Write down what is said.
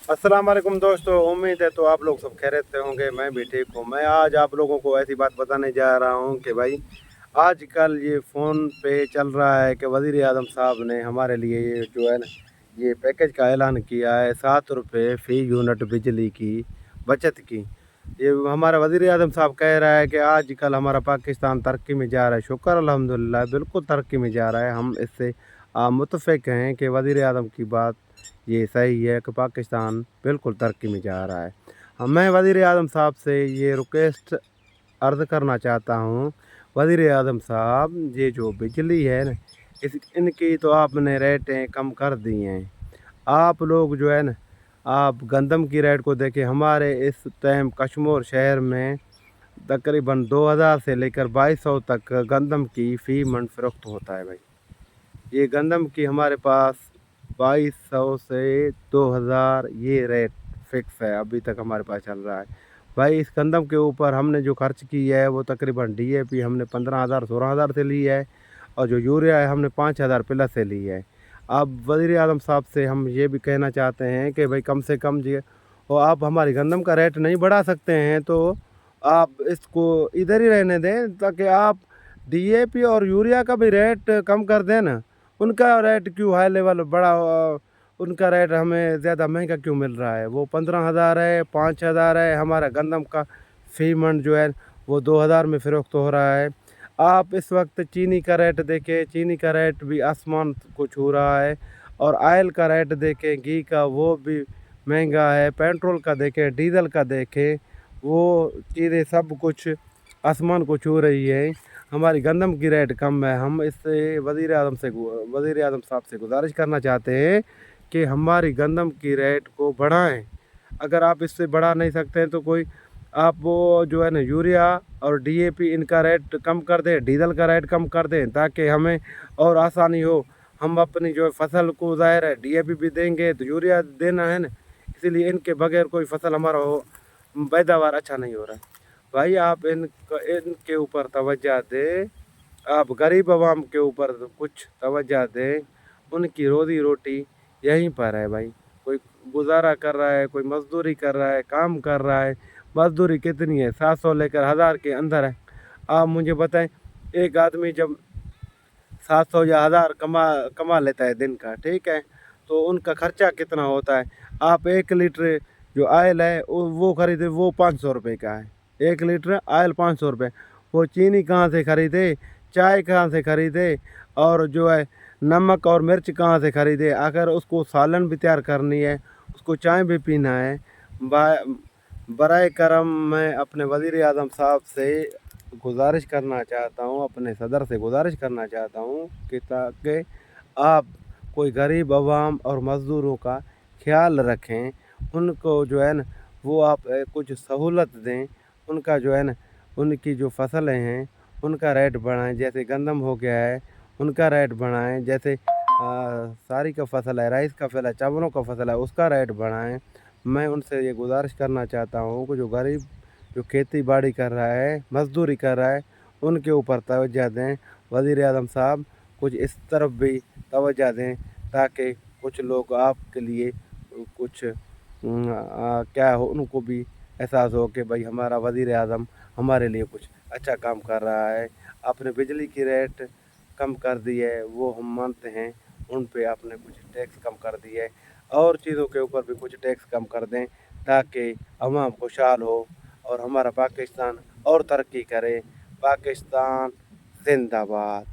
अस्सलाम वालेकुम दोस्तों, उम्मीद है तो आप लोग सब खैरियत से होंगे। मैं भी ठीक हूँ। मैं आज आप लोगों को ऐसी बात बताने जा रहा हूँ कि भाई आजकल ये फ़ोन पे चल रहा है कि वज़ीर आज़म साहब ने हमारे लिए ये जो है ना ये पैकेज का ऐलान किया है, 7 रुपये फ़ी यूनिट बिजली की बचत की। ये हमारा वज़ीर आज़म साहब कह रहा है कि आजकल हमारा पाकिस्तान तरक्की में जा रहा है। शुक्र अल्हम्दुलिल्लाह, बिल्कुल तरक्की में जा रहा है। हम इससे मुत्तफ़िक़ हैं कि वज़ीर आज़म की बात ये सही है कि पाकिस्तान बिल्कुल तरक्की में जा रहा है। मैं वज़ीर आज़म साहब से ये रिक्वेस्ट अर्ज़ करना चाहता हूँ, वज़ीर आज़म साहब ये जो बिजली है ना, इनकी तो आपने रेटें कम कर दी हैं। आप लोग जो है ना, आप गंदम की रेट को देखें। हमारे इस टाइम कश्मीर शहर में तकरीबन 2000 से लेकर 2200 तक गंदम की फ़ी मन फ़रोख्त होता है भाई। ये गंदम की हमारे पास 2200 से 2000 ये रेट फिक्स है, अभी तक हमारे पास चल रहा है भाई। इस गंदम के ऊपर हमने जो खर्च की है वो तकरीबन डीएपी हमने 15,000 16,000 से ली है, और जो यूरिया है हमने 5,000 प्लस से ली है। अब वज़ीर आज़म साहब से हम ये भी कहना चाहते हैं कि भाई कम से कम ये, और आप हमारी गंदम का रेट नहीं बढ़ा सकते हैं तो आप इसको इधर ही रहने दें, ताकि आप डीएपी और यूरिया का भी रेट कम कर दें ना। उनका रेट क्यों हाई लेवल बड़ा, उनका रेट हमें ज़्यादा महंगा क्यों मिल रहा है? वो 15,000 है, 5,000 है, हमारा गंदम का फ़ी मन जो है वो 2,000 में फ़रोख्त हो रहा है। आप इस वक्त चीनी का रेट देखें, चीनी का रेट भी आसमान को छू रहा है, और ऑयल का रेट देखें, घी का, वो भी महंगा है। पेट्रोल का देखें, डीजल का देखें, वो चीज़ें सब कुछ आसमान को छू रही है। हमारी गंदम की रेट कम है। हम इससे वज़ीर आज़म साहब से गुज़ारिश करना चाहते हैं कि हमारी गंदम की रेट को बढ़ाएँ। अगर आप इससे बढ़ा नहीं सकते हैं तो कोई आप वो जो है ना यूरिया और डीएपी इनका रेट कम कर दें, डीज़ल का रेट कम कर दें, ताकि हमें और आसानी हो। हम अपनी जो फसल को ज़ाहिर है डीएपी भी देंगे तो यूरिया देना है ना, इसीलिए इनके बगैर कोई फसल हमारा हो पैदावार अच्छा नहीं हो रहा है। भाई आप इनके ऊपर तवज्जो दें, आप गरीब आवाम के ऊपर कुछ तवज्जो दें। उनकी रोज़ी रोटी यहीं पर है भाई। कोई गुज़ारा कर रहा है, कोई मज़दूरी कर रहा है, काम कर रहा है। मज़दूरी कितनी है? 700 लेकर 1000 के अंदर है। आप मुझे बताएं, एक आदमी जब 700 या 1000 कमा कमा लेता है दिन का, ठीक है, तो उनका खर्चा कितना होता है? आप 1 लीटर जो आयल है वो खरीदे, वो 500 रुपये का है। 1 लीटर आयल 500 रुपये। वो चीनी कहाँ से खरीदे, चाय कहाँ से खरीदे, और जो है नमक और मिर्च कहाँ से खरीदे? अगर उसको सालन भी तैयार करनी है, उसको चाय भी पीना है, बराए करम मैं अपने वज़ीर आज़म साहब से गुज़ारिश करना चाहता हूँ, अपने सदर से गुज़ारिश करना चाहता हूँ कि ताकि आप कोई गरीब अवाम और मज़दूरों का ख़्याल रखें। उनको जो है ना वो आप कुछ सहूलत दें। उनका जो है ना, उनकी जो फ़सलें हैं उनका रेट बढ़ाएँ। जैसे गंदम हो गया है, उनका रेट बढ़ाएँ। जैसे सारी का फ़सल है, राइस का फ़सल है, चावलों का फ़सल है, उसका रेट बढ़ाएँ। मैं उनसे ये गुज़ारिश करना चाहता हूँ कि जो गरीब जो खेती बाड़ी कर रहा है, मज़दूरी कर रहा है, उनके ऊपर तवज्जो दें। वज़ीर आज़म साहब कुछ इस तरफ भी तवज्जो दें, ताकि कुछ लोग आपके लिए कुछ क्या हो, उनको भी एहसास हो कि भाई हमारा वज़ीर आज़म हमारे लिए कुछ अच्छा काम कर रहा है। आपने बिजली की रेट कम कर दी है, वो हम मानते हैं। उन पे आपने कुछ टैक्स कम कर दी है, और चीज़ों के ऊपर भी कुछ टैक्स कम कर दें, ताकि अवाम खुशहाल हो और हमारा पाकिस्तान और तरक्की करे। पाकिस्तान ज़िंदाबाद।